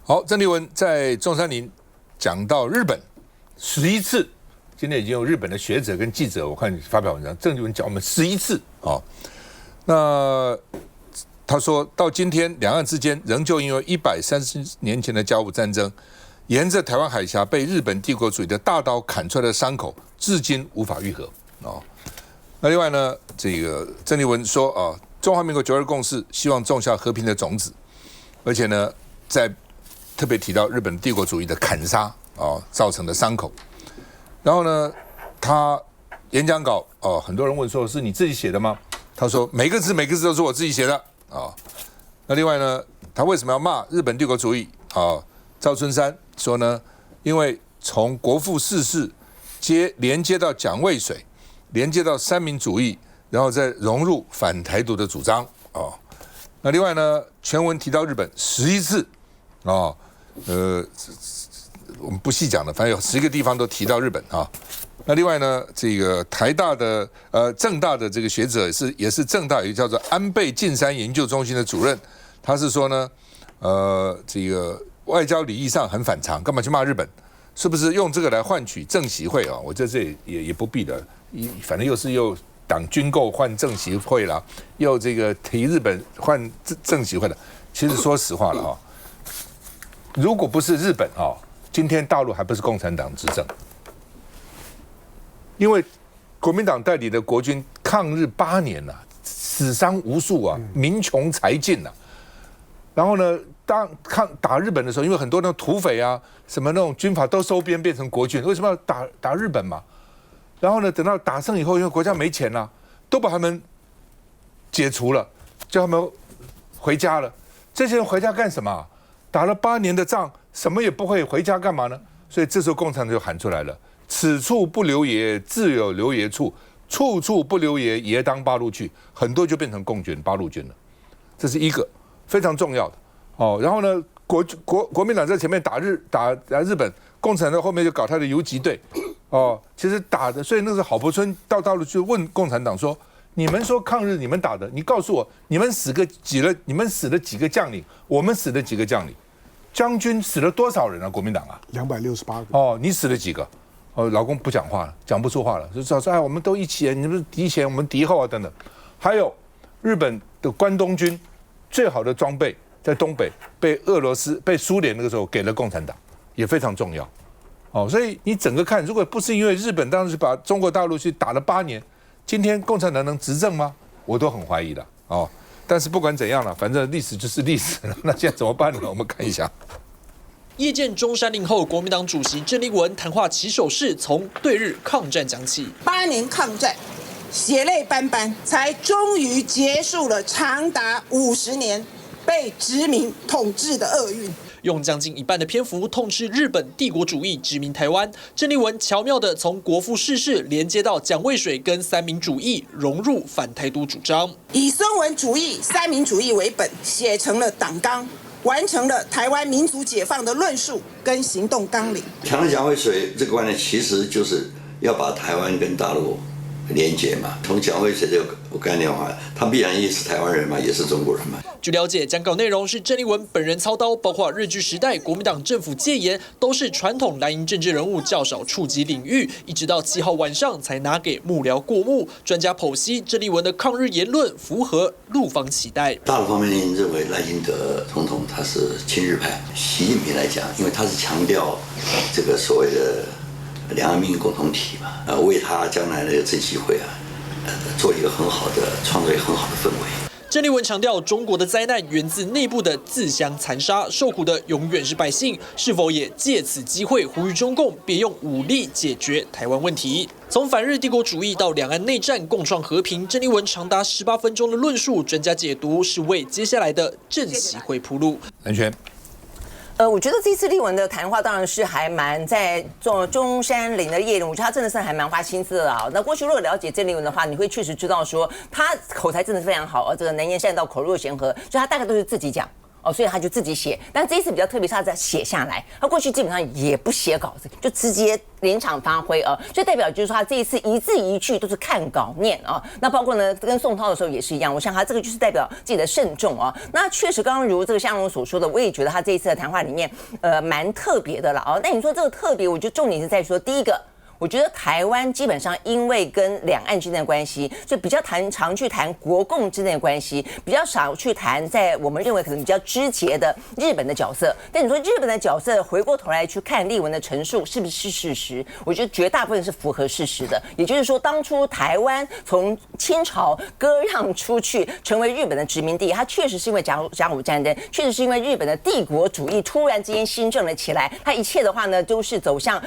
好，郑丽文在中山陵讲到日本11次，今天已经有日本的学者跟记者，我看你发表文章，郑丽文讲我们11次哦。那他说到今天，两岸之间仍旧因为130年前的甲午战争，沿着台湾海峡被日本帝国主义的大刀砍出来的伤口，至今无法愈合哦。那另外呢，这个郑丽文说啊，中华民国92共识希望种下和平的种子，而且呢，在特别提到日本帝国主义的砍杀造成的伤口。然后呢，他演讲稿很多人问说是你自己写的吗？他说每个字都是我自己写的那另外呢，他为什么要骂日本帝国主义赵春山说呢，因为从国父逝世连接到蒋渭水，连接到三民主义，然后再融入反台独的主张那另外呢，全文提到日本11次我们不细讲了，反正有10个地方都提到日本那另外呢，这个台大的政大的这个学者也是政大有一个叫做安倍晋三研究中心的主任，他是说呢，这个外交礼仪上很反常，干嘛去骂日本？是不是用这个来换取正习会我这也不必的，反正又党军购换正习会啦，又这个提日本换正习会了。其实说实话了如果不是日本今天大陆还不是共产党执政，因为国民党代理的国军抗日8年死伤无数民穷财尽然后呢，当打日本的时候，因为很多那种土匪什么那种军阀都收编变成国军，为什么要打日本嘛？然后呢，等到打胜以后，因为国家没钱都把他们解除了，叫他们回家了。这些人回家干什么？打了8年的仗，什么也不会，回家干嘛呢？所以这时候共产党就喊出来了：此处不留爷，自有留爷处；处处不留爷，爷当八路去。很多就变成共军、八路军了。这是一个非常重要的然后呢，国民党在前面打日本，共产党后面就搞他的游击队其实打的，所以那时候郝柏村到大陆去问共产党说：你们说抗日你们打的，你告诉我你们死了几个将领，我们死了几个将领，将军死了多少人国民党268个你死了几个？老公不讲话了，讲不出话了，就说我们都一起，你们敌前我们敌后等等。还有日本的关东军最好的装备在东北被苏联那个时候给了共产党，也非常重要所以你整个看，如果不是因为日本当时把中国大陆去打了8年，今天共产党能执政吗？我都很怀疑的但是不管怎样了，反正历史就是历史了。那现在怎么办呢？我们看一下。夜见中山陵后，国民党主席郑丽文谈话起手式从对日抗战讲起。8年抗战，血泪斑斑，才终于结束了长达50年被殖民统治的厄运。用将近一半的篇幅痛斥日本帝国主义殖民台湾，郑丽文巧妙地从国父逝世连接到蒋渭水跟三民主义，融入反台独主张，以孙文主义、三民主义为本，写成了党纲，完成了台湾民族解放的论述跟行动纲领。强调蒋渭水这个观念，其实就是要把台湾跟大陆连结嘛。从蒋渭水这个概念的话，他必然也是台湾人嘛，也是中国人嘛。据了解，讲稿内容是郑丽文本人操刀，包括日据时代国民党政府戒严，都是传统蓝营政治人物较少触及领域，一直到7号晚上才拿给幕僚过目。专家剖析，郑丽文的抗日言论符合陆方期待。大陆方面认为赖清德总统他是亲日派，习近平来讲，因为他是强调这个所谓的两岸命运共同体嘛，为他将来的这机会做一个创造一个很好的氛围。郑丽文强调，中国的灾难源自内部的自相残杀，受苦的永远是百姓。是否也借此机会呼吁中共别用武力解决台湾问题？从反日帝国主义到两岸内战共创和平，郑丽文长达18分钟的论述，专家解读是为接下来的正习会铺路。南轩。我觉得这次丽文的谈话当然是还蛮在中山陵的夜林，我觉得他真的是还蛮花心思的那过去如果了解郑丽文的话，你会确实知道说他口才真的是非常好，这个能言善道，口若悬河，所以他大概都是自己讲所以他就自己写。但这一次比较特别，是他在写下来，他过去基本上也不写稿子，就直接临场发挥所以代表就是说他这一次一字一句都是看稿念那包括呢跟宋涛的时候也是一样，我想他这个就是代表自己的慎重那确实刚刚如这个香龙所说的，我也觉得他这一次的谈话里面蛮特别的了那你说这个特别，我觉得重点是在说第一个。我觉得台湾基本上因为跟两岸之间的关系，所以比较常去谈国共之间的关系，比较少去谈在我们认为可能比较枝节的日本的角色。但你说日本的角色，回过头来去看立文的陈述是不是事实？我觉得绝大部分是符合事实的。也就是说，当初台湾从清朝割让出去，成为日本的殖民地，它确实是因为甲午战争，确实是因为日本的帝国主义突然之间兴盛了起来。它一切的话呢，都是走向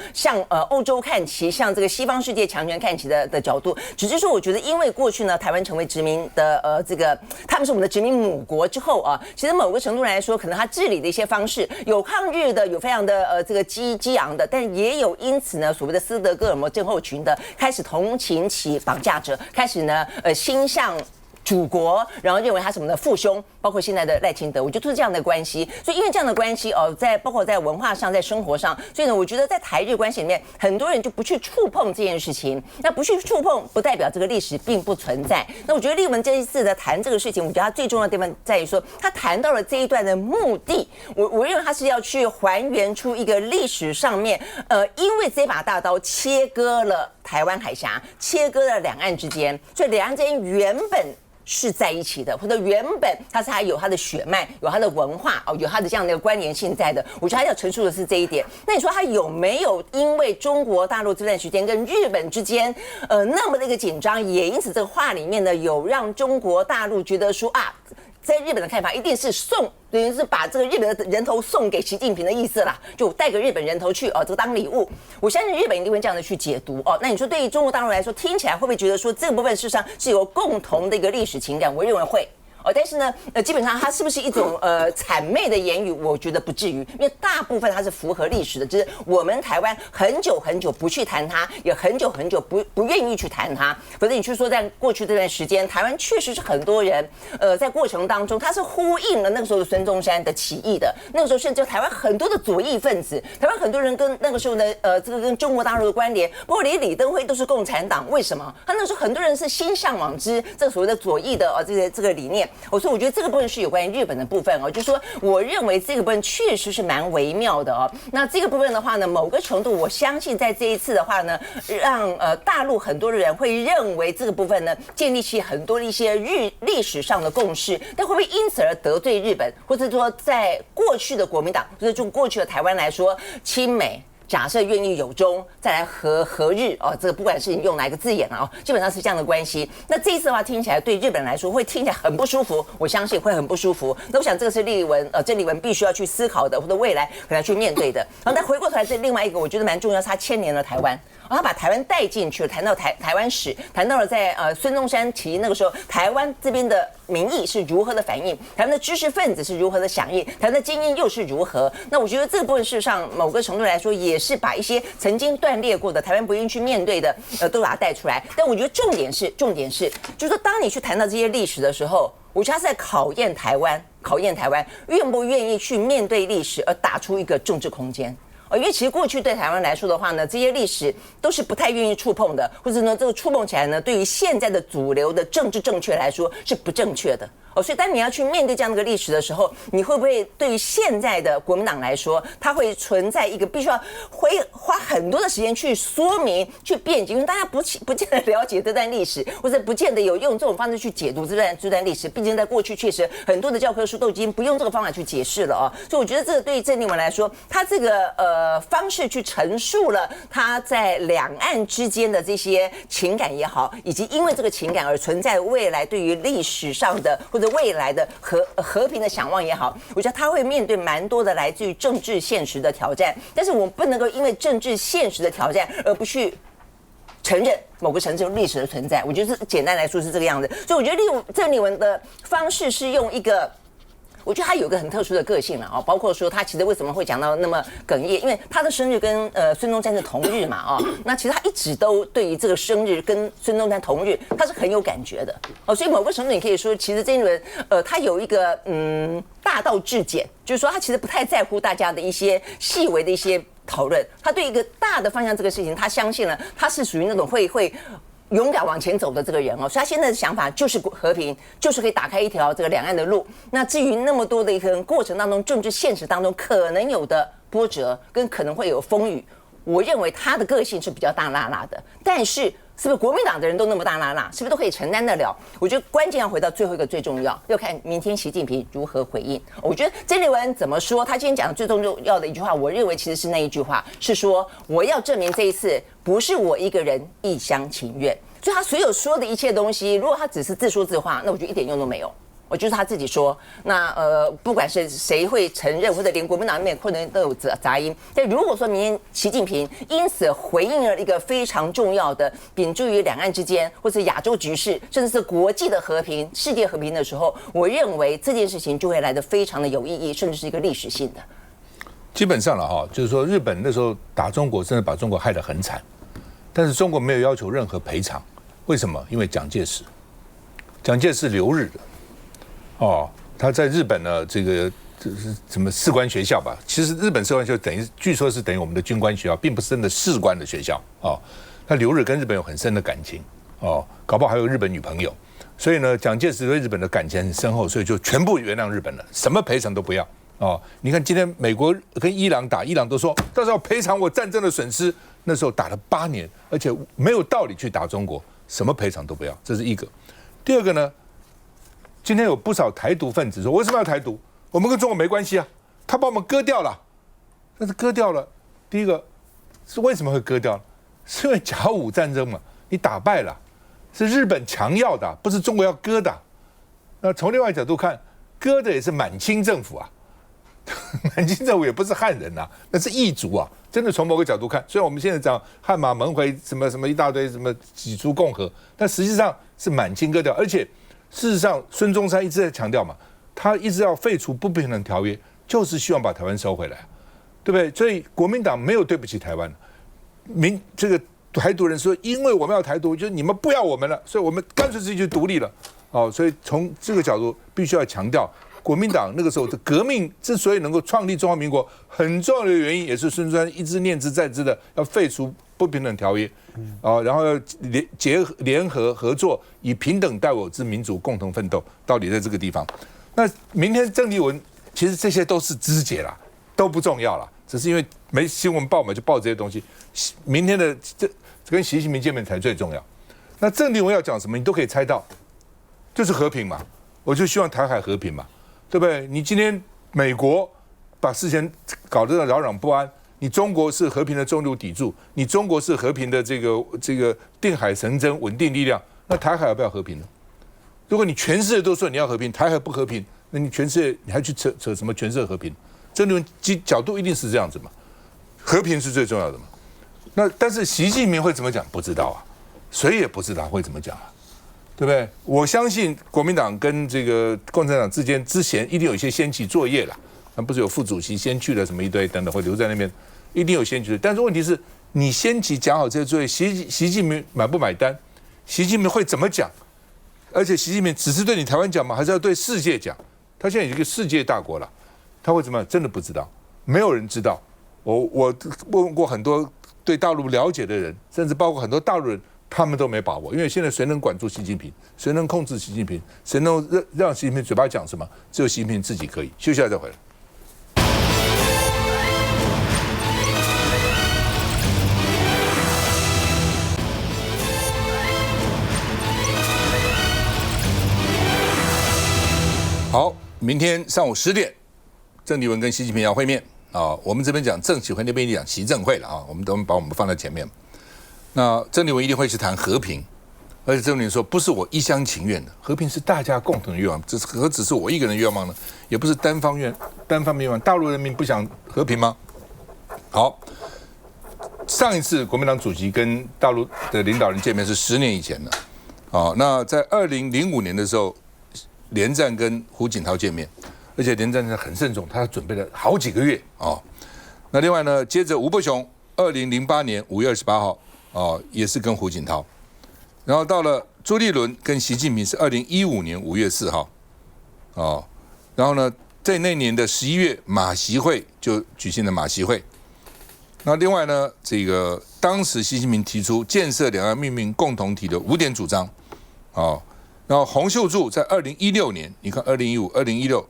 欧洲看齐。向这个西方世界强权看齐的角度，只是说，我觉得因为过去呢，台湾成为殖民的这个他们是我们的殖民母国之后其实某个程度来说，可能他治理的一些方式有抗日的，有非常的这个激昂的，但也有因此呢，所谓的斯德哥尔摩症候群的开始同情起绑架者，开始呢心向祖国，然后认为他什么的父兄，包括现在的赖清德，我觉得都是这样的关系。所以因为这样的关系包括在文化上，在生活上，所以呢，我觉得在台日关系里面，很多人就不去触碰这件事情。那不去触碰，不代表这个历史并不存在。那我觉得立文这一次的谈这个事情，我觉得他最重要的地方在于说，他谈到了这一段的目的。我认为他是要去还原出一个历史上面，因为这把大刀切割了台湾海峡，切割了两岸之间，所以两岸之间原本是在一起的，或者原本它是还有它的血脉，有它的文化有它的这样的一个关联性在的。我觉得他要陈述的是这一点。那你说他有没有因为中国大陆这段时间跟日本之间那么的一个紧张，也因此这个话里面呢有让中国大陆觉得说在日本的看法一定是等于是把这个日本的人头送给习近平的意思啦，就带个日本人头去这个当礼物。我相信日本一定会这样的去解读那你说对于中国大陆来说，听起来会不会觉得说这个部分事实上是有共同的一个历史情感？我认为会。但是呢，基本上它是不是一种谄媚的言语？我觉得不至于，因为大部分它是符合历史的，就是我们台湾很久很久不去谈它，也很久很久不愿意去谈它。否则你去说，在过去这段时间，台湾确实是很多人在过程当中，它是呼应了那个时候的孙中山的起义的。那个时候甚至台湾很多的左翼分子，台湾很多人跟那个时候的这个跟中国大陆的关联，包括连李登辉都是共产党，为什么？他那个时候很多人是心向往之这个所谓的左翼的这个理念。所以我觉得这个部分是有关于日本的部分就是说，我认为这个部分确实是蛮微妙的那这个部分的话呢，某个程度我相信在这一次的话呢，让大陆很多的人会认为这个部分呢，建立起很多的一些历史上的共识，但会不会因此而得罪日本，或者说在过去的国民党，或者就过去的台湾来说，亲美。假设愿意有中，再来和日这个不管是你用哪一个字眼基本上是这样的关系。那这一次的话，听起来对日本人来说会听起来很不舒服，我相信会很不舒服。那我想这个是郑丽文必须要去思考的，或者未来可能要去面对的。然后再回过头来，这另外一个我觉得蛮重要，是他牵连了台湾。他把台湾带进去了，谈到台湾史，谈到了在孙中山起义那个时候，台湾这边的民意是如何的反应，台湾的知识分子是如何的响应，台湾的精英又是如何。那我觉得这个部分事实上某个程度来说，也是把一些曾经断裂过的台湾不愿意去面对的，都把它带出来。但我觉得重点是，就是说当你去谈到这些历史的时候，我觉得他是在考验台湾愿不愿意去面对历史，而打出一个政治空间。因为其实过去对台湾来说的话呢，这些历史都是不太愿意触碰的，或者呢，这个触碰起来呢，对于现在的主流的政治正确来说是不正确的。所以当你要去面对这样的一个历史的时候，你会不会对于现在的国民党来说，它会存在一个必须要花很多的时间去说明、去辩解，因为大家不见得了解这段历史，或者不见得有用这种方式去解读这段历史。毕竟在过去确实很多的教科书都已经不用这个方法去解释了所以我觉得这个对于郑丽文来说，他这个方式去陈述了他在两岸之间的这些情感也好，以及因为这个情感而存在未来对于历史上的或者未来的和平的想望也好，我觉得他会面对蛮多的来自于政治现实的挑战，但是我们不能够因为政治现实的挑战而不去承认某个城市历史的存在。我觉得简单来说是这个样子。所以我觉得郑丽文的方式是用一个我觉得他有一个很特殊的个性了哦，包括说他其实为什么会讲到那么哽咽，因为他的生日跟孙中山是同日嘛哦，那其实他一直都对于这个生日跟孙中山同日，他是很有感觉的哦，所以某个程度你可以说，其实这一轮他有一个大道至简，就是说他其实不太在乎大家的一些细微的一些讨论，他对一个大的方向这个事情，他相信了，他是属于那种会勇敢往前走的这个人哦，所以他现在的想法就是和平，就是可以打开一条这个两岸的路。那至于那么多的一个过程当中，政治现实当中可能有的波折跟可能会有风雨，我认为他的个性是比较大辣辣的，但是。是不是国民党的人都那么大辣辣？是不是都可以承担得了？我觉得关键要回到最后一个最重要，要看明天习近平如何回应。我觉得曾丽文怎么说，他今天讲的最重要的一句话，我认为其实是那一句话，是说我要证明这一次不是我一个人一厢情愿。所以他所有说的一切东西，如果他只是自说自话，那我觉得一点用都没有。我就是他自己说，那不管是谁会承认，或者连国民党里面可能都有杂音。但如果说明天习近平因此回应了一个非常重要的秉助于两岸之间，或者亚洲局势，甚至是国际的和平、世界和平的时候，我认为这件事情就会来得非常的有意义，甚至是一个历史性的。基本上了哈，就是说日本那时候打中国，真的把中国害得很惨，但是中国没有要求任何赔偿，为什么？因为蒋介石留日的。哦，他在日本呢，这是什么士官学校吧？其实日本士官学校据说是等于我们的军官学校，并不是真的士官的学校哦。他留日跟日本有很深的感情哦，搞不好还有日本女朋友，所以呢，蒋介石对日本的感情很深厚，所以就全部原谅日本了，什么赔偿都不要哦。你看今天美国跟伊朗打，伊朗都说到时候赔偿我战争的损失，那时候打了8年，而且没有道理去打中国，什么赔偿都不要，这是一个。第二个呢？今天有不少台独分子说，为什么要台独？我们跟中国没关系啊，他把我们割掉了。但是割掉了，第一个是为什么会割掉？是因为甲午战争嘛，你打败了，是日本强要的，不是中国要割的。那从另外角度看，割的也是满清政府啊，满清政府也不是汉人啊，那是异族啊。真的从某个角度看，虽然我们现在讲汉马蒙回什么一大堆什么几族共和，但实际上是满清割掉，而且。事实上，孙中山一直在强调嘛，他一直要废除不平等条约，就是希望把台湾收回来，对不对？所以国民党没有对不起台湾。这个台独人说，因为我们要台独，就是你们不要我们了，所以我们干脆自己就独立了。哦，所以从这个角度，必须要强调，国民党那个时候的革命之所以能够创立中华民国，很重要的原因也是孙中山一直念之在之的，要废除不平等条约。然后要联合合作，以平等待我之民族共同奋斗，到底在这个地方。那明天郑丽文，其实这些都是枝节啦，都不重要啦，只是因为没新闻报嘛，就报这些东西。明天的这跟习近平见面才最重要。那郑丽文要讲什么，你都可以猜到，就是和平嘛，我就希望台海和平嘛，对不对？你今天美国把事情搞得扰攘不安。你中国是和平的中流砥柱，你中国是和平的这个定海神针稳定力量，那台海要不要和平呢？如果你全世界都说你要和平，台海不和平，那你全世界你还去扯什么全世界和平？这种角度一定是这样子嘛，和平是最重要的嘛。那但是习近平会怎么讲？不知道啊，谁也不知道会怎么讲啊，对不对？我相信国民党跟这个共产党之间之前一定有一些先期作业啦。那不是有副主席先去了什么一堆等等，会留在那边，一定有先去的。但是问题是，你先期讲好这些作业，习近平买不买单？习近平会怎么讲？而且习近平只是对你台湾讲吗？还是要对世界讲？他现在有一个世界大国了，他会怎么样？真的不知道，没有人知道。我问过很多对大陆了解的人，甚至包括很多大陆人，他们都没把握，因为现在谁能管住习近平？谁能控制习近平？谁能让习近平嘴巴讲什么？只有习近平自己可以。休息一下再回来。好，明天上午10点，郑丽文跟习近平要会面啊。我们这边讲政协会，那边讲习政会了啊。我们都把我们放在前面。那郑丽文一定会去谈和平，而且郑丽文说，不是我一厢情愿的，和平是大家共同的愿望，这何止是我一个人的愿望呢？也不是单方面愿望。大陆人民不想和平吗？好，上一次国民党主席跟大陆的领导人见面是10年以前的啊。那在2005年的时候。连战跟胡锦涛见面而且连战很慎重，他准备了好几个月哦。那另外呢，接着吴伯雄2008年5月28号哦，也是跟胡锦涛，然后到了朱立伦跟习近平是2015年5月4号哦，然后呢，在那年的11月马习会就举行了马习会。那另外呢，这个当时习近平提出建设两岸命运共同体的5点主张，哦，然后洪秀柱在2016年，你看2015、2016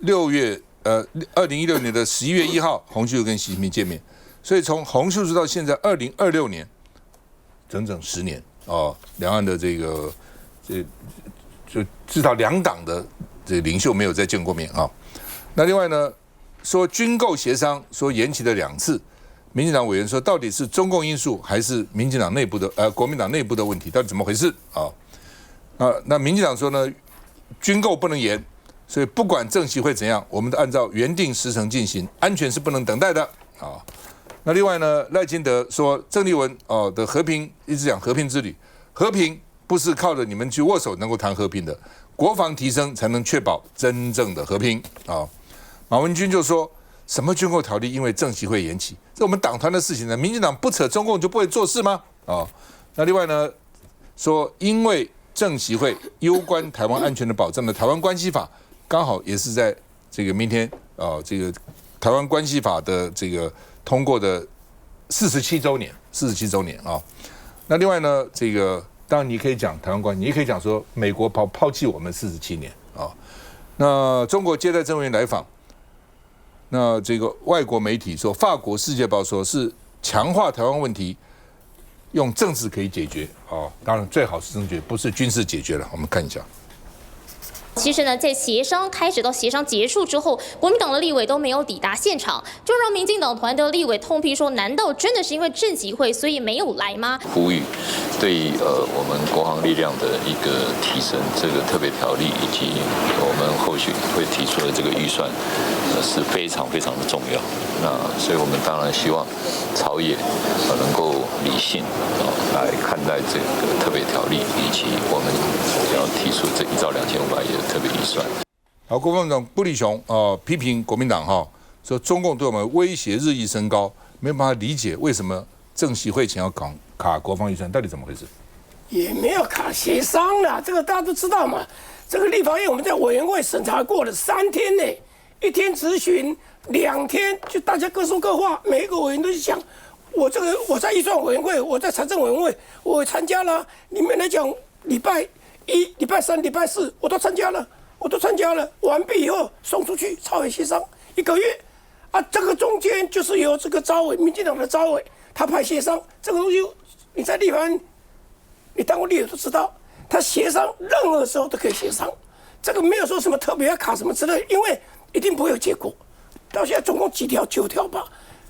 6月2016年的11月1号，洪秀柱跟习近平见面，所以从洪秀柱到现在2026年，整整10年哦，两岸的这个就至少2党的这领袖没有再见过面啊、哦。那另外呢，说军购协商说延期了2次。民进党委员说，到底是中共因素还是民进党内部的国民党内部的问题？到底怎么回事啊？那民进党说呢，军购不能延，所以不管政协会怎样，我们都按照原定时程进行，安全是不能等待的啊。那另外呢，赖清德说，郑丽文的和平一直讲和平之旅，和平不是靠着你们去握手能够谈和平的，国防提升才能确保真正的和平啊。马文君就说。什么军购条例因为政协会延期，这我们党团的事情呢？民进党不扯中共就不会做事吗？哦，那另外呢，说因为政协会攸关台湾安全的保障的《台湾关系法》，刚好也是在这个明天这个《台湾关系法》的这个通过的47周年啊。那另外呢，这个当然你可以讲台湾关系，你也可以讲说美国抛弃我们47年啊。那中国接待郑文来访。那这个外国媒体说，法国《世界报》说是强化台湾问题，用政治可以解决哦，当然最好是政治，不是军事解决了。我们看一下。其实呢，在协商开始到协商结束之后，国民党的立委都没有抵达现场，就让民进党团的立委痛批说：难道真的是因为政协会所以没有来吗？呼吁对我们国防力量的一个提升，这个特别条例以及我们后续会提出的这个预算，是非常非常的重要。那所以我们当然希望朝野能够理性来看待这个特别条例，以及我们要提出这1兆2500亿的特别预算。好，国防部长布立雄批评国民党说中共对我们威胁日益升高，没有办法理解为什么政协会前要卡国防预算，到底怎么回事？也没有卡协商啦，这个大家都知道嘛。这个立法院我们在委员会审查过了3天呢，1天质询，2天就大家各说各话，每一个委员都去讲。我在预算委员会，我在财政委员会，我也参加了。你们来讲，礼拜1、礼拜3、礼拜4，我都参加了。完毕以后送出去朝野协商1个月，这个中间就是由这个召委，民进党的召委，他派协商。这个东西你在立法院，你当过立委都知道，他协商任何时候都可以协商，这个没有说什么特别要卡什么之类，因为一定不会有结果。到现在总共几条，9条吧。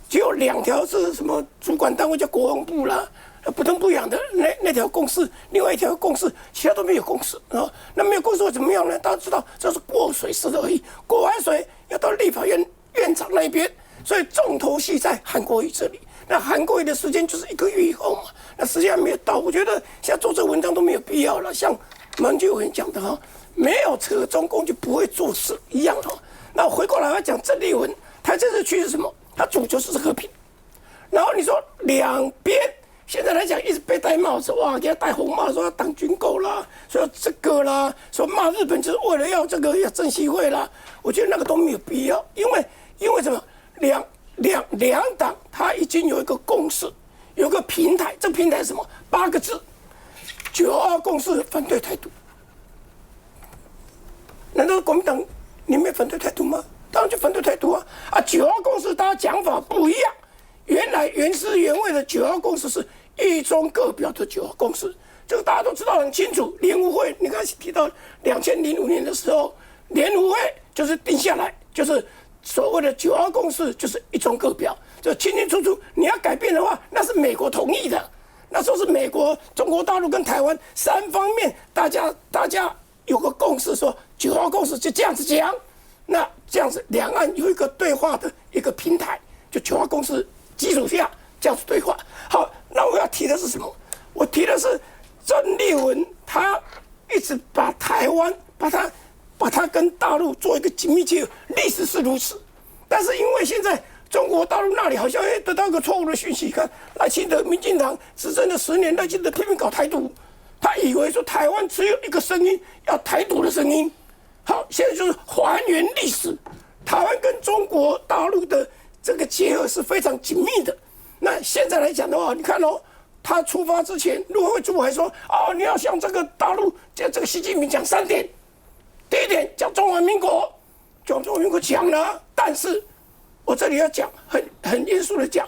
只有2条是什么主管单位叫国防部啦，不痛不痒的那条公示，另外1条公示，其他都没有公示啊。那没有公示会怎么样呢？大家知道这是过水式而已，过完水要到立法院院长那边，所以重头戏在韩国瑜这里。那韩国瑜的时间就是1个月以后嘛，那时间还没有到，我觉得现在做这个文章都没有必要了。像马文君委员讲的没有扯中共就不会做事一样那回过来要讲郑丽文，他这次去是什么？他主就是和平，然后你说两边现在来讲一直被戴帽子，哇，给他戴红帽，说要挡军购啦，说这个啦，说骂日本就是为了要这个要政协会啦，我觉得那个都没有必要，因为什么？两党它已经有一个共识，有个平台，这个平台是什么？8个字：92共识，反对台独。难道国民党你没反对台独吗？当然就反对台独92共识大家讲法不一样，原汁原味的92共识是一中各表的92共识，这个大家都知道很清楚。联吴会你刚才提到2005年的时候，联吴会就是定下来，就是所谓的92共识，就是一中各表，就清清楚楚。你要改变的话，那是美国同意的，那时候是美国、中国大陆跟台湾3方面，大家有个共识，说92共识就这样子讲。那这样子，两岸有一个对话的一个平台，就92共识基础下这样子对话。好，那我要提的是什么？我提的是郑丽文，他一直把台湾把它把它跟大陆做一个紧密结合，历史是如此。但是因为现在中国大陆那里好像得到一个错误的讯息，看赖清德民进党执政了10年，赖清德拼命搞台独，他以为说台湾只有一个声音，要台独的声音。好，现在就是还原历史，台湾跟中国大陆的这个结合是非常紧密的。那现在来讲的话，你看哦，他出发之前，陆委会主委还说你要向这个大陆这个习近平讲3点，第一点讲中华民国，讲中华民国讲了，但是我这里要讲很严肃的讲，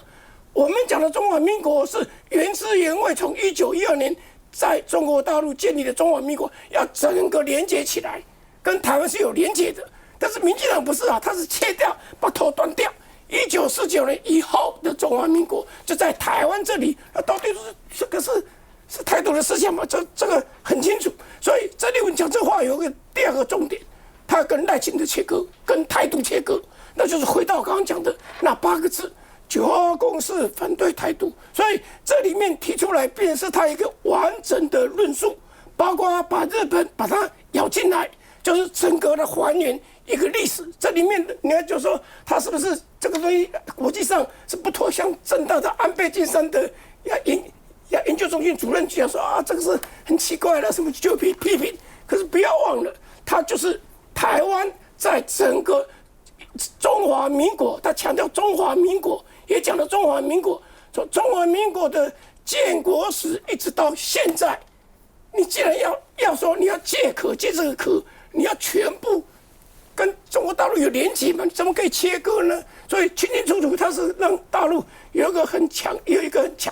我们讲的中华民国是原汁原味，从1912年在中国大陆建立的中华民国，要整个连接起来，跟台湾是有连接的。但是民进党不是啊，他是切掉，把头断掉。1949年以后的中华民国就在台湾这里，到底这个是台独的思想嘛？这个很清楚。所以郑丽文讲这话有个第2个重点，他跟赖清德切割，跟台独切割，那就是回到刚刚讲的那8个字：922共识，反对台独。所以这里面提出来，便是他一个完整的论述，包括把日本把它咬进来，就是整个的还原一个历史。这里面你看，就说他是不是这个东西国际上是不脱像正大的安倍晋三的研究中心主任讲说这个是很奇怪的，什么就批评。可是不要忘了，他就是台湾在整个中华民国，他强调中华民国，也讲了中华民国，从中华民国的建国史一直到现在，你既然要说你要借这个壳，你要全部跟中国大陆有连结嘛？你怎么可以切割呢？所以清清楚楚，它是让大陆有一个很强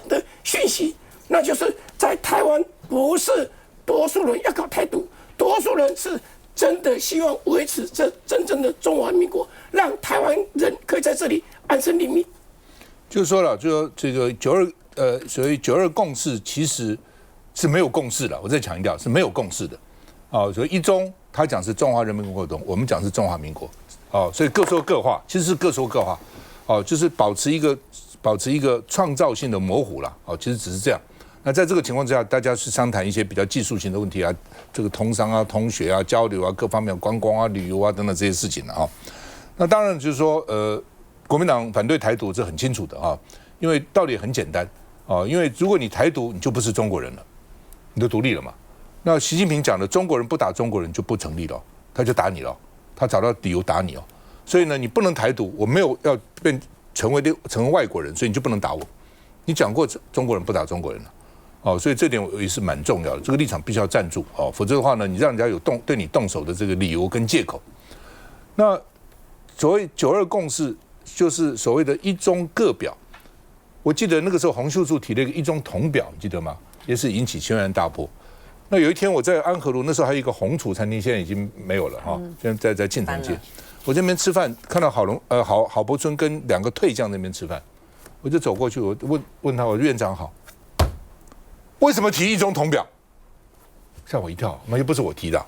的讯息，那就是在台湾不是多数人要搞台独，多数人是真的希望维持这真正的中华民国，让台湾人可以在这里安身立命。就是说了，就说这个所谓922共识其实是没有共识的，我再强调是没有共识的。所以一中他讲是中华人民共和国，我们讲是中华民国。所以各说各话，其实是各说各话。就是保持一个创造性的模糊啦。其实只是这样。那在这个情况之下，大家是商谈一些比较技术性的问题啊，这个通商啊、通学啊、交流啊、各方面观光啊、旅游啊等等这些事情啊。那当然就是说，国民党反对台独这很清楚的啊，因为道理很简单因为如果你台独，你就不是中国人了，你就独立了嘛。那习近平讲的中国人不打中国人就不成立了，他就打你了，他找到理由打你哦。所以呢，你不能台独，我没有要成为外国人，所以你就不能打我。你讲过中国人不打中国人了，所以这点我也是蛮重要的，这个立场必须要站住否则的话呢，你让人家有对你动手的这个理由跟借口。那所谓922共识，就是所谓的一中各表。我记得那个时候洪秀柱提了一个一中同表，你记得吗？也是引起轩然大波。那有一天我在安和路，那时候还有一个红厨餐厅，现在已经没有了现在在庆城街。我这边吃饭，看到郝柏村跟2个退将那边吃饭，我就走过去，我问他，我说院长好，为什么提一中同表？吓我一跳，那又不是我提的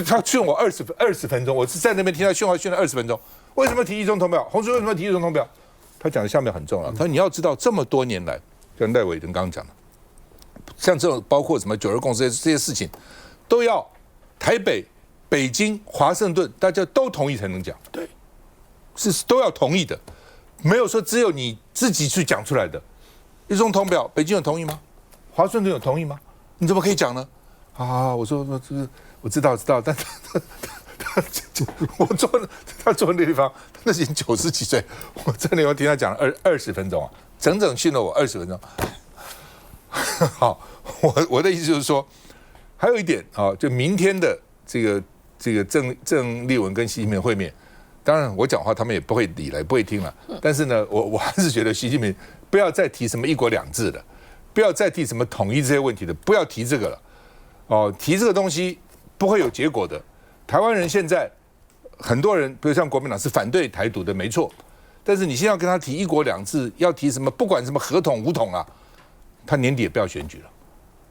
他劝我20分钟，我是在那边听他劝了20分钟，为什么提一中同表？洪叔为什么提一中同表？他讲的下面很重要，他说你要知道这么多年来，跟赖伟仁刚刚讲的，像这种包括什么922共识这些事情，都要台北、北京、华盛顿大家都同意才能讲，对，是都要同意的，没有说只有你自己去讲出来的。一中同表，北京有同意吗？华盛顿有同意吗？你怎么可以讲呢？我说这个我知道，但他坐那地方，他已经90几岁，我在那地方听他讲了20分钟整整训了我20分钟。好，我的意思就是说，还有一点就明天的这个郑丽文跟习近平会面，当然我讲话他们也不会理了，不会听了。但是呢，我还是觉得习近平不要再提什么1国2制了，不要再提什么统一这些问题的，不要提这个了。提这个东西不会有结果的。台湾人现在很多人，比如像国民党是反对台独的，没错。但是你现在要跟他提1国2制，要提什么，不管什么合统武统他年底也不要选举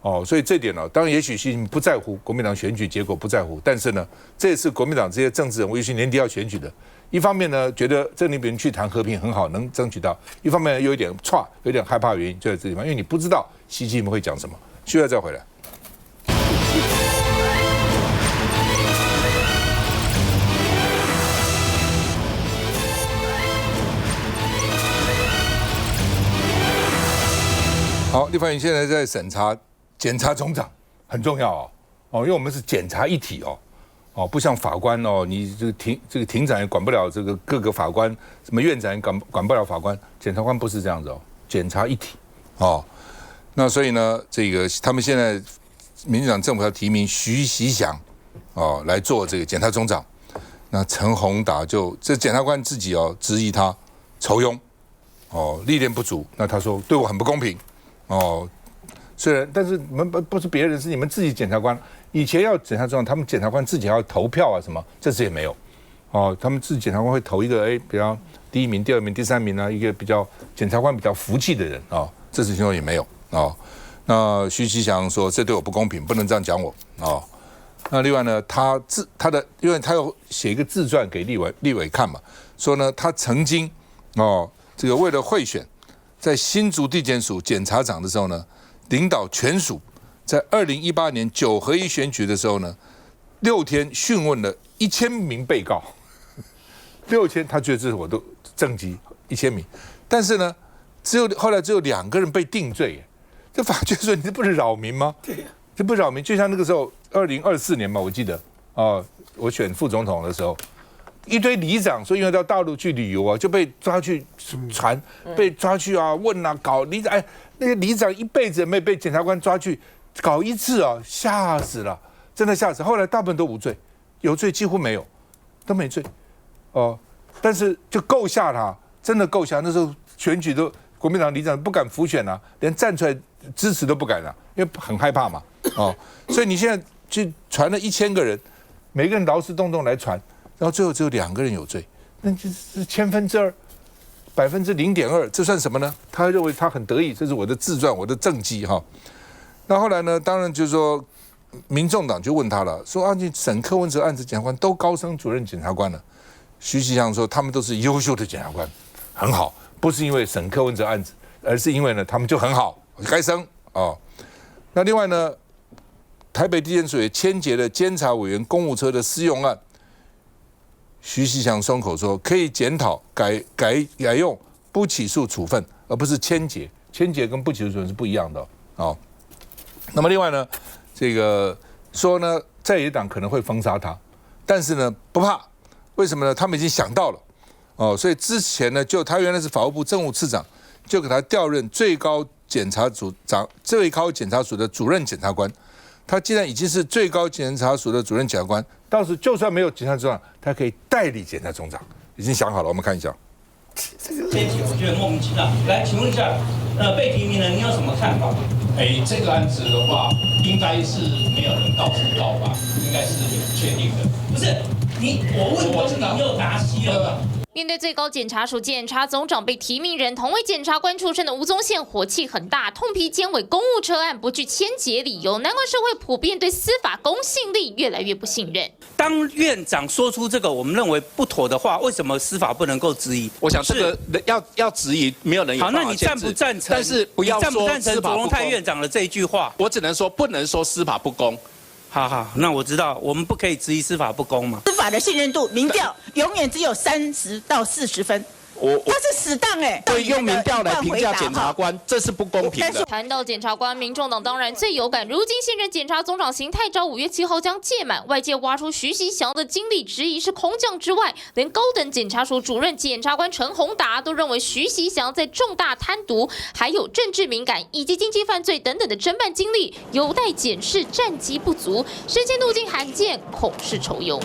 了。所以这点当然也许习近平不在乎国民党选举结果不在乎，但是呢，这也是国民党这些政治人物，也许年底要选举的。一方面呢，觉得郑丽文去谈和平很好，能争取到；一方面有一点有点害怕的原因就在这地方，因为你不知道习近平会讲什么。需要再回来。好，立法院现在在审查检察总长，很重要因为我们是检察一体不像法官你这个庭长也管不了这个各个法官，什么院长也管不了法官，检察官不是这样子检察一体那所以呢，这个他们现在民进党政府要提名徐锡祥来做这个检察总长，那陈宏达这检察官自己质疑他酬庸历练不足，那他说对我很不公平虽然但是你们不是别人，是你们自己检察官。以前要检察总长，他们检察官自己还要投票什么，这次也没有他们自己检察官会投一个比方第1名、第2名、第3名一个比较检察官比较服气的人这次情况也没有那徐锡祥说这对我不公平，不能这样讲我那另外呢，因为他有写一个自传给立委看嘛，说呢他曾经这个为了贿选，在新竹地检署检察长的时候呢，领导全署在2018年9合1选举的时候呢，6天讯问了1000名被告，6000，他觉得这是我的政绩1000名，但是呢，后来只有2个人被定罪，这法院说你这不是扰民吗？对呀，这不扰民，就像那个时候2024年嘛，我记得我选副总统的时候，一堆里长说因为到大陆去旅游就被抓去传，被抓去问搞里长，那个里长一辈子没被检察官抓去搞一次吓死了，真的吓死。后来大部分都无罪，有罪几乎没有，都没罪但是就够吓他，真的够吓。那时候选举都国民党里长不敢辅选连站出来支持都不敢因为很害怕嘛所以你现在去传了1000个人，每个人劳师动众来传，然后最后只有2个人有罪，那就是2%。0.2%，这算什么呢？他认为他很得意，这是我的自传，我的政绩那后来呢？当然就是说，民众党就问他了，说你审柯文哲案子检察官都高升主任检察官了。徐锡祥说他们都是优秀的检察官，很好，不是因为审柯文哲案子，而是因为呢他们就很好，该升那另外呢，台北地检署也签结了监察委员公务车的私用案。徐锡祥松口说可以检讨改用不起诉处分，而不是签结，签结跟不起诉处分是不一样的那么另外呢，这个说呢，在野党可能会封杀他，但是呢不怕，为什么呢？他们已经想到了所以之前呢，就他原来是法务部政务次长，就给他调任最高检察署的主任检察官。他既然已经是最高检察署的主任检察官，到时就算没有检察总长，他可以代理检察总长，已经想好了。我们看一下。这一题我觉得莫名其妙。来，请问一下，被提名人你有什么看法？这个案子的话，应该是没有人告诉告吧，应该是确定的。不是我问你又答稀了吧？面对最高检察署检察总长被提名人同为检察官出身的吴宗宪火气很大，痛批监委公务车案不具签结理由，难怪社会普遍对司法公信力越来越不信任。当院长说出这个我们认为不妥的话，为什么司法不能够质疑？我想这个要质疑，没有人有办法好，那你赞不赞成？但是不要说你赞不赞成卓荣泰院长的这一句话？我只能说不能说司法不公。好，那我知道，我们不可以质疑司法不公嘛。司法的信任度，民调永远只有30到40分。他是死党对，用民调来评价检察官，这是不公平的。谈到检察官，民众党当然最有感。如今现任检察总长邢泰昭5月7号将届满，外界挖出徐锡祥的经历，质疑是空降之外，连高等检察署主任检察官陈宏达都认为徐锡祥在重大贪渎、还有政治敏感以及经济犯罪等等的侦办经历有待检视，战绩不足，升迁路径罕见，恐是愁忧。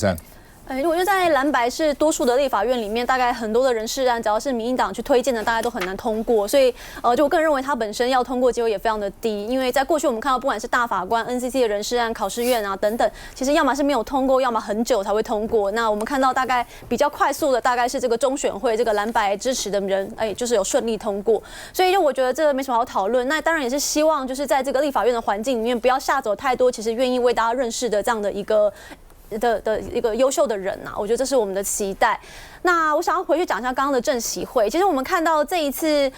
我觉得在蓝白是多数的立法院里面，大概很多的人事案，只要是民进党去推荐的，大家都很难通过。所以，就我个人认为，它本身要通过机会也非常的低。因为在过去我们看到，不管是大法官、NCC 的人事案、考试院啊等等，其实要么是没有通过，要么很久才会通过。那我们看到大概比较快速的，大概是这个中选会这个蓝白支持的人，就是有顺利通过。所以，就我觉得这个没什么好讨论。那当然也是希望，就是在这个立法院的环境里面，不要吓走太多其实愿意为大家认识的这样的一个。的一个优秀的人呐，我觉得这是我们的期待。那我想要回去讲一下刚刚的政习会。其实我们看到这一次，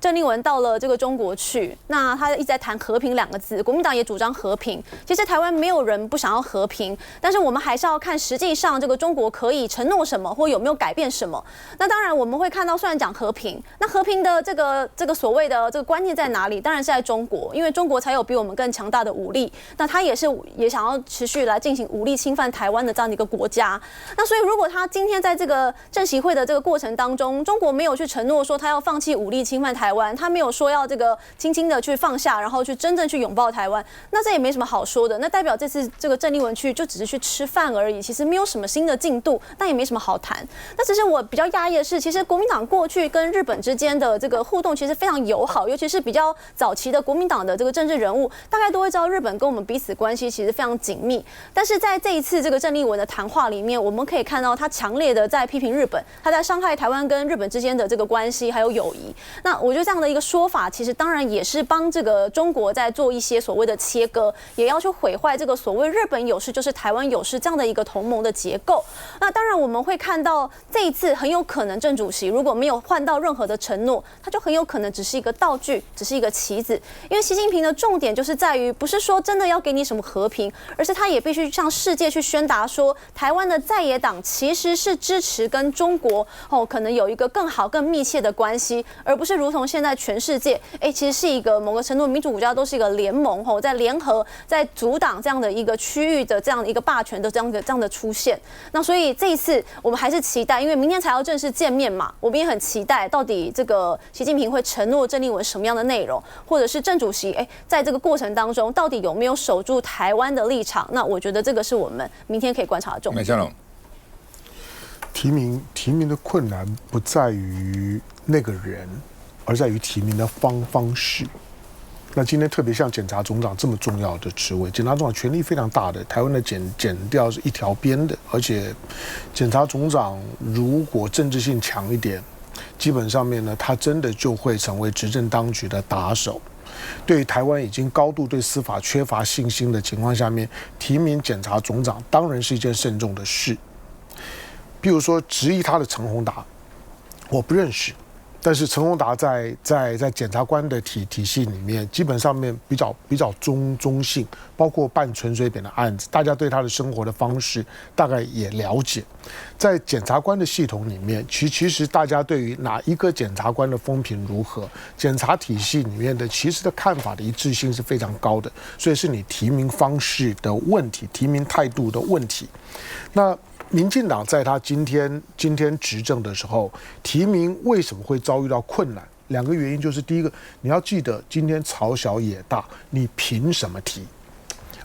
郑丽文到了这个中国去，那他一直在谈和平2个字，国民党也主张和平。其实台湾没有人不想要和平，但是我们还是要看实际上这个中国可以承诺什么，或有没有改变什么。那当然我们会看到，虽然讲和平，那和平的这个所谓的这个观念在哪里？当然是在中国，因为中国才有比我们更强大的武力。那他也想要持续来进行武力侵犯台湾的这样的一个国家。那所以如果他今天在这个政习会的这个过程当中，中国没有去承诺说他要放弃武力侵犯台湾，他没有说要这个轻轻的去放下，然后去真正去拥抱台湾，那这也没什么好说的。那代表这次这个郑丽文去就只是去吃饭而已，其实没有什么新的进度，但也没什么好谈。那其实我比较讶异的是，其实国民党过去跟日本之间的这个互动其实非常友好，尤其是比较早期的国民党的这个政治人物，大概都会知道日本跟我们彼此关系其实非常紧密。但是在这一次这个郑丽文的谈话里面，我们可以看到他强烈的在批评日本，他在伤害台湾跟日本之间的这个关系还有友谊。那我觉得这样的一个说法，其实当然也是帮这个中国在做一些所谓的切割，也要去毁坏这个所谓日本有事就是台湾有事这样的一个同盟的结构。那当然我们会看到这一次很有可能郑主席如果没有换到任何的承诺，他就很有可能只是一个道具，只是一个棋子。因为习近平的重点就是在于，不是说真的要给你什么和平，而是他也必须向世界去宣达说，台湾的在野党其实是支持跟中国可能有一个更好更密切的关系，而不是如同现在全世界其实是一个某个程度民主国家都是一个联盟在联合在阻挡这样的一个区域的这样的一个霸权的这样的出现。那所以这一次我们还是期待，因为明天才要正式见面嘛，我们也很期待到底这个习近平会承诺郑丽文什么样的内容，或者是郑主席在这个过程当中到底有没有守住台湾的立场。那我觉得这个是我们明天可以观察的重点。提名的困难不在于那个人，而在于提名的方式。那今天特别像检察总长这么重要的职位，检察总长权力非常大的，台湾的检调是一条边的，而且检察总长如果政治性强一点，基本上面呢，他真的就会成为执政当局的打手。对于台湾已经高度对司法缺乏信心的情况下面，提名检察总长当然是一件慎重的事。比如说质疑他的陈宏达，我不认识，但是陈宏达在检察官的体系里面，基本上面比较中性，包括办陈水扁的案子，大家对他的生活的方式大概也了解。在检察官的系统里面，其实大家对于哪一个检察官的风评如何，检察体系里面的其实的看法的一致性是非常高的，所以是你提名方式的问题，提名态度的问题。那民进党在他今天执政的时候，提名为什么会遭遇到困难？两个原因，就是第一个，你要记得今天朝小野大，你凭什么提？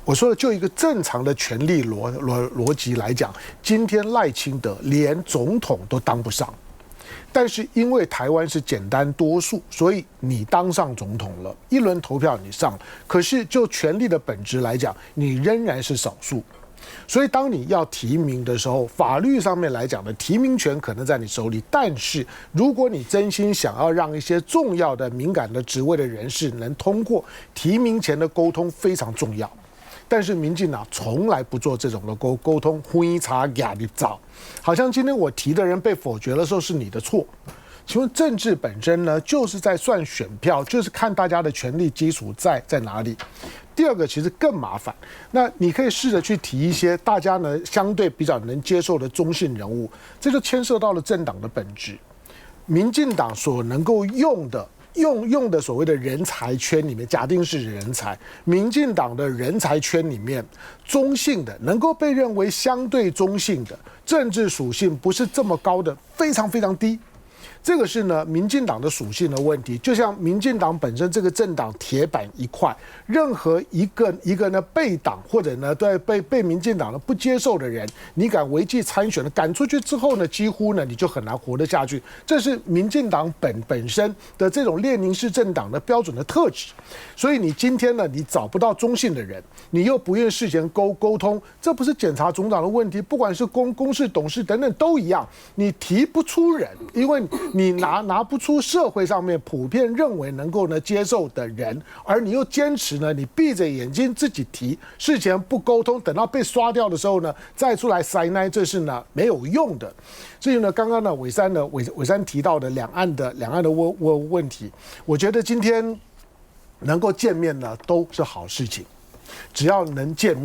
我说的就一个正常的权力逻辑来讲，今天赖清德连总统都当不上，但是因为台湾是简单多数，所以你当上总统了，一轮投票你上了，可是就权力的本质来讲，你仍然是少数。所以当你要提名的时候，法律上面来讲的提名权可能在你手里，但是如果你真心想要让一些重要的敏感的职位的人士能通过，提名前的沟通非常重要。但是民进党从来不做这种的沟通，灰茶压力早，好像今天我提的人被否决的时候是你的错。请问政治本身呢，就是在算选票，就是看大家的权力基础在哪里。第二个其实更麻烦，那你可以试着去提一些大家呢相对比较能接受的中性人物，这就牵涉到了政党的本质。民进党所能够用的所谓的人才圈里面，假定是人才，民进党的人才圈里面，中性的能够被认为相对中性的政治属性不是这么高的，非常非常低。这个是呢民进党的属性的问题，就像民进党本身这个政党铁板一块，任何一个呢被党或者呢对被民进党的不接受的人，你敢违纪参选的，赶出去之后呢，几乎呢你就很难活得下去。这是民进党本身的这种列宁式政党的标准的特质。所以你今天呢，你找不到中性的人，你又不愿事前沟通，这不是检察总长的问题，不管是公事董事等等都一样，你提不出人，因为你拿不出社会上面普遍认为能够呢接受的人，而你又坚持呢，你闭着眼睛自己提，事前不沟通，等到被刷掉的时候呢，再出来塞奶，这是呢没有用的。所以呢，刚刚呢伟山提到的两岸的问题，我觉得今天能够见面呢都是好事情，只要能见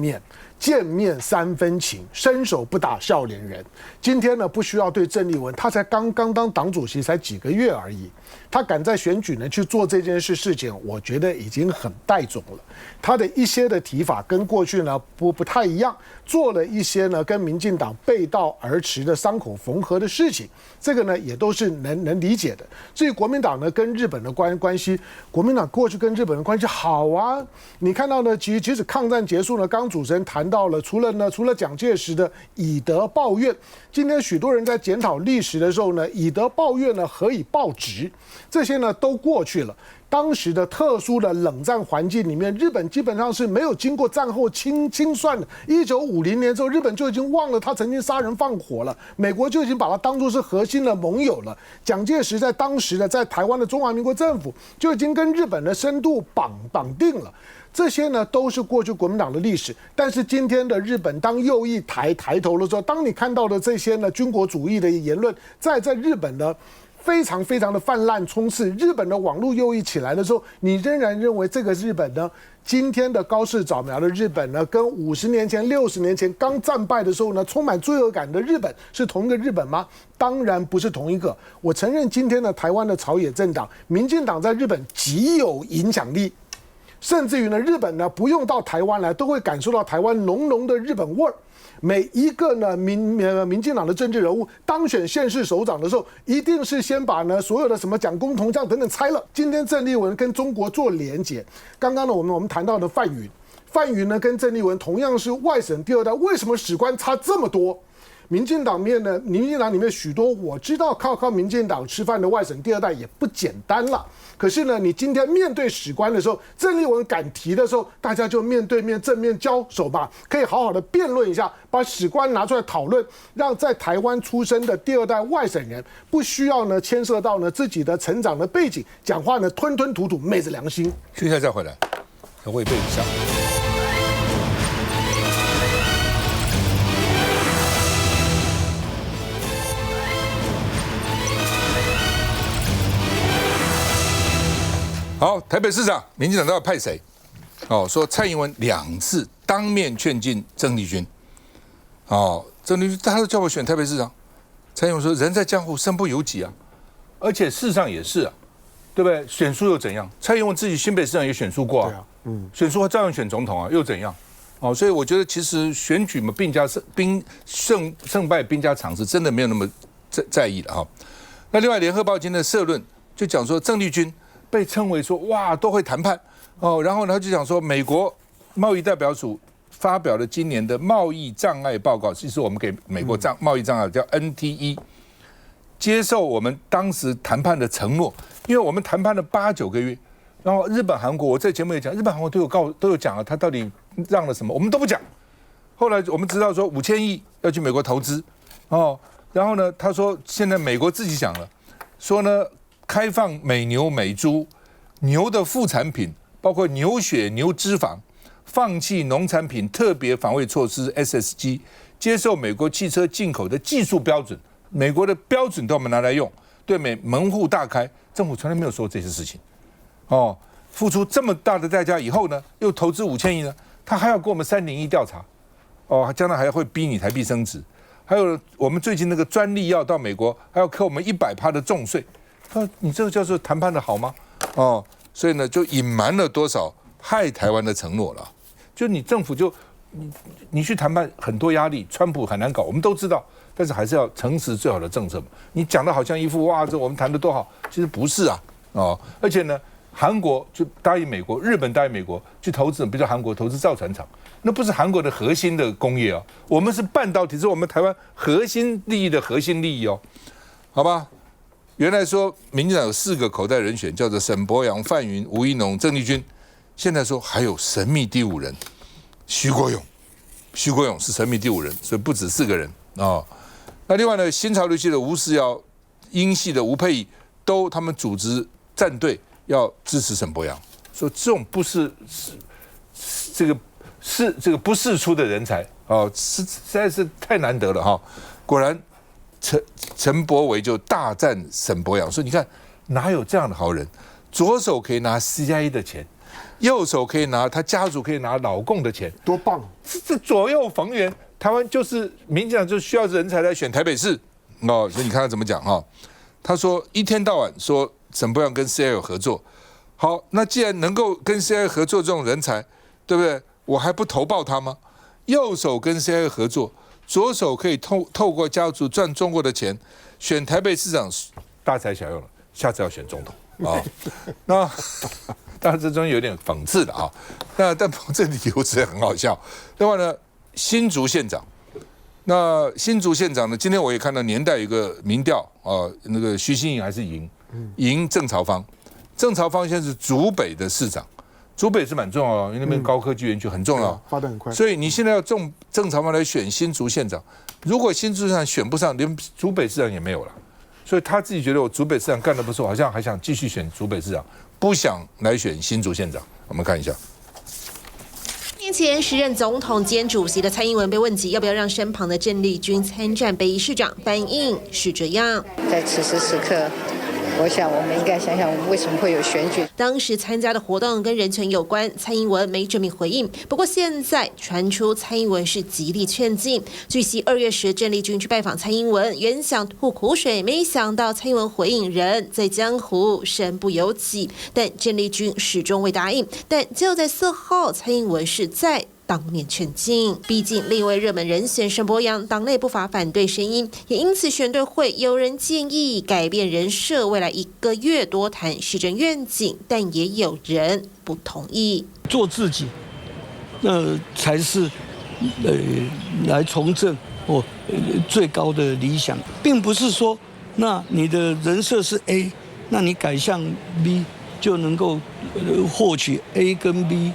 面三分情，伸手不打笑脸人。今天呢，不需要对郑丽文，他才刚当党主席才几个月而已，他敢在选举呢去做这件事情，我觉得已经很带种了。他的一些的提法跟过去呢不太一样，做了一些呢跟民进党背道而驰的伤口缝合的事情，这个呢也都是能理解的。至于国民党呢跟日本的关系，国民党过去跟日本的关系好啊，你看到呢，即使抗战结束呢，刚主持人谈到了，除了蒋介石的以德报怨，今天许多人在检讨历史的时候呢，以德报怨呢，何以报直？这些呢都过去了。当时的特殊的冷战环境里面，日本基本上是没有经过战后清算的。1950年之后，日本就已经忘了他曾经杀人放火了，美国就已经把他当作是核心的盟友了。蒋介石在当时的在台湾的中华民国政府就已经跟日本的深度绑定了。这些呢都是过去国民党的历史，但是今天的日本当右翼抬头的时候，当你看到的这些呢军国主义的言论，在日本呢非常的泛滥冲刺，日本的网络右翼起来的时候，你仍然认为这个日本呢，今天的高市早苗的日本呢，跟50年前、60年前刚战败的时候呢，充满罪恶感的日本是同一个日本吗？当然不是同一个。我承认今天的台湾的朝野政党，民进党在日本极有影响力。甚至于呢，日本呢不用到台湾来，都会感受到台湾浓的日本味儿。每一个呢民进党的政治人物当选县市首长的时候，一定是先把呢所有的什么蒋公铜像等等拆了。今天郑丽文跟中国做连结，刚刚呢我们谈到的范云呢跟郑丽文同样是外省第二代，为什么史观差这么多？民进党里面许多我知道靠民进党吃饭的外省第二代也不简单了。可是呢，你今天面对史观的时候，郑丽文敢提的时候，大家就面对面正面交手吧，可以好好的辩论一下，把史观拿出来讨论，让在台湾出生的第二代外省人不需要呢牵涉到呢自己的成长的背景，讲话呢吞吐吐，昧着良心。休息再回来，会被影响。好，台北市长，民进党都要派谁？哦，说蔡英文2次当面劝进郑丽君。哦，郑丽君他都叫我选台北市长。蔡英文说：“人在江湖，身不由己啊。”而且事实上也是啊，对不对？选输又怎样？蔡英文自己新北市长也选输过啊，选输照样选总统啊，又怎样？哦，所以我觉得其实选举嘛，胜败兵家常事，真的没有那么在意的哈。那另外，《联合报》今天的社论就讲说，郑丽君被称为说哇都会谈判哦，然后呢他就讲说，美国贸易代表署发表了今年的贸易障碍报告，其实我们给美国贸易障碍叫 NTE， 接受我们当时谈判的承诺，因为我们谈判了8、9个月，然后日本、韩国，我在节目也讲，日本、韩国都有讲了，他到底让了什么，我们都不讲。后来我们知道说5000亿要去美国投资哦，然后呢他说现在美国自己讲了，说呢开放美牛美猪，牛的副产品包括牛血、牛脂肪，放弃农产品特别防卫措施 SSG， 接受美国汽车进口的技术标准，美国的标准都我们拿来用，对美门户大开。政府从来没有说这些事情哦，付出这么大的代价以后呢，又投资5000亿呢，他还要给我们301调查哦，将来还会逼你台币升值，还有我们最近那个专利药到美国还要扣我们100%的重税。你这个叫做谈判的好吗？哦，所以呢，就隐瞒了多少害台湾的承诺了。就你政府就你去谈判很多压力，川普很难搞，我们都知道，但是还是要诚实最好的政策嘛。你讲的好像一副哇，这我们谈的多好，其实不是啊，哦，而且呢，韩国就答应美国，日本答应美国去投资，比如说韩国投资造船厂，那不是韩国的核心的工业啊，我们是半导体，是我们台湾核心利益的核心利益哦，好吧？原来说民进党有4个口袋人选，叫做沈伯洋、范云、吴怡农、郑丽君。现在说还有神秘第5人，徐国勇是神秘第5人，所以不止4个人哦。那另外呢，新潮流系的吴思瑶英系的吴佩仪都他们组织战队要支持沈伯洋，说这种不是这个不世出的人才哦，实在是太难得了哈。果然陈柏惟就大赞沈伯洋，说你看哪有这样的好人，左手可以拿 CIA 的钱，右手可以拿他家族可以拿老共的钱，多棒！这左右逢源，台湾就是民进党就需要人才来选台北市哦。所以你看他怎么讲哈？他说一天到晚说沈伯洋跟 CIA 有合作，好，那既然能够跟 CIA 合作这种人才，对不对？我还不投报他吗？右手跟 CIA 合作，左手可以透过家族赚中国的钱，选台北市长大材小用了，下次要选总统啊。那当然这中间有点讽刺的啊，但这理由实在很好笑。另外呢，新竹县长呢，今天我也看到年代有一个民调啊，那个徐新颖还是赢郑朝方现在是竹北的市长。竹北是蛮重要的，因为那边高科技园区很重要，发展很快。所以你现在要郑朝方来选新竹县长，如果新竹县长选不上，连竹北市长也没有了。所以他自己觉得我竹北市长干得不错，好像还想继续选竹北市长，不想来选新竹县长。我们看一下。年前时任总统兼主席的蔡英文被问及要不要让身旁的郑丽君参战北宜市长，反应是这样：在此时此刻，我想我们应该想想，我们为什么会有选举？当时参加的活动跟人权有关，蔡英文没正面回应。不过现在传出蔡英文是极力劝进。据悉2月10郑丽君去拜访蔡英文，原想吐苦水，没想到蔡英文回应人在江湖身不由己，但郑丽君始终未答应。但就在4号，蔡英文是在当面劝进，毕竟另一位热门人选沈伯洋党内不乏反对声音，也因此选队会有人建议改变人设，未来1个月多谈施政愿景，但也有人不同意。做自己，那才是来从政最高的理想，并不是说那你的人设是 A， 那你改向 B 就能够获取 A 跟 B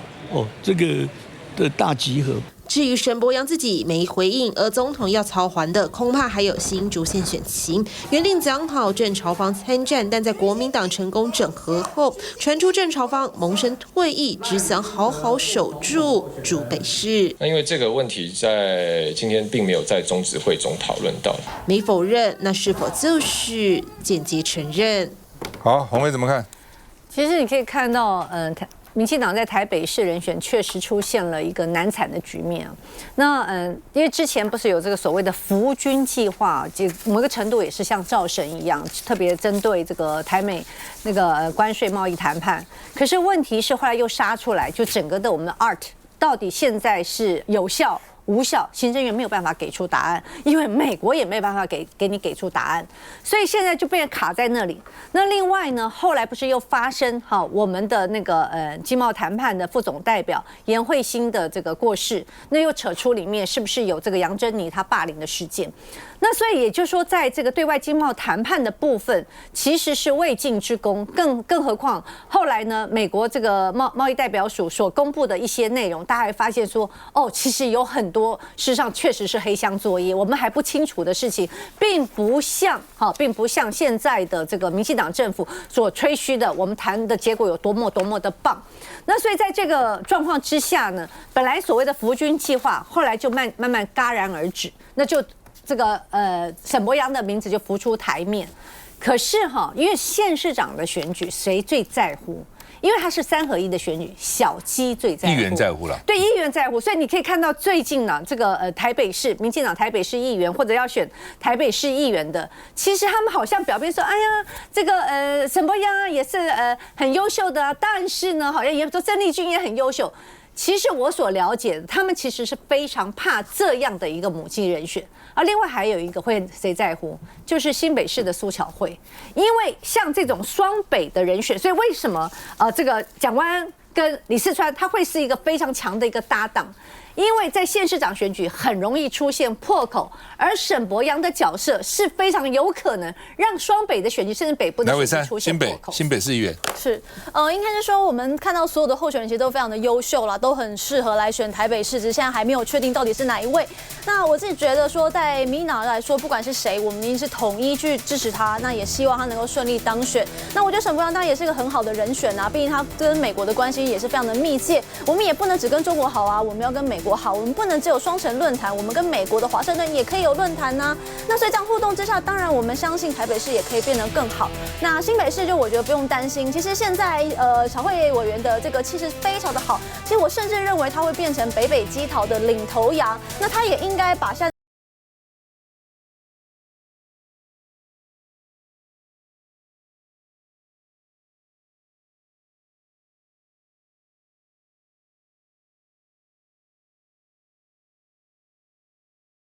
这个的大集合。至于沈伯洋自己没回应，而总统要操还的恐怕还有新竹县选情。原定讲好郑朝方参战，但在国民党成功整合后，传出郑朝方萌生退役，只想好好守住竹北市。那因为这个问题在今天并没有在中执会中讨论到，没否认，那是否就是间接承认？好，洪薇怎么看？其实你可以看到，民进党在台北市人选确实出现了一个难产的局面。那因为之前不是有这个所谓的扶军计划，某个程度也是像造神一样，特别针对这个台美那个关税贸易谈判。可是问题是后来又杀出来，就整个的我们的 art 到底现在是有效无效，行政院没有办法给出答案，因为美国也没有办法给你给出答案，所以现在就被卡在那里。那另外呢，后来不是又发生我们的那个经贸谈判的副总代表颜慧欣的这个过世，那又扯出里面是不是有这个杨珍妮她霸凌的事件？那所以也就是说，在这个对外经贸谈判的部分，其实是未尽之功，更何况后来呢，美国这个贸易代表署所公布的一些内容，大家还发现说，其实有很多事实上确实是黑箱作业，我们还不清楚的事情，并不像现在的这个民进党政府所吹嘘的，我们谈的结果有多么的棒。那所以在这个状况之下呢，本来所谓的扶军计划，后来就慢慢戛然而止，那就这个沈伯洋的名字就浮出台面。可是因为县市长的选举谁最在乎？因为它是3合1的选举，小鸡最在乎，议员在乎了，对，议员在乎，所以你可以看到最近呢，这个台北市民进党台北市议员或者要选台北市议员的，其实他们好像表面说，哎呀，这个沈伯洋也是很优秀的，但是呢，好像也说郑丽君也很优秀。其实我所了解的，他们其实是非常怕这样的一个母鸡人选。而另外还有一个会谁在乎，就是新北市的苏巧慧，因为像这种双北的人选，所以为什么这个蒋万安跟李四川他会是一个非常强的一个搭档？因为在县市长选举很容易出现破口，而沈伯洋的角色是非常有可能让双北的选举甚至北部的选举出现破口。新北市议员是，应该是说我们看到所有的候选人其实都非常的优秀啦，都很适合来选台北市，只是现在还没有确定到底是哪一位。那我自己觉得说，在民进党来说，不管是谁，我们一定是统一去支持他，那也希望他能够顺利当选。那我觉得沈伯洋当然也是一个很好的人选啊，毕竟他跟美国的关系也是非常的密切。我们也不能只跟中国好啊，我们要跟美国好，我们不能只有双城论坛，我们跟美国的华盛顿也可以有论坛呐。那所以这样互动之下，当然我们相信台北市也可以变得更好。那新北市就我觉得不用担心，其实现在小慧委员的这个气势非常的好，其实我甚至认为他会变成北北基桃的领头羊，那他也应该把下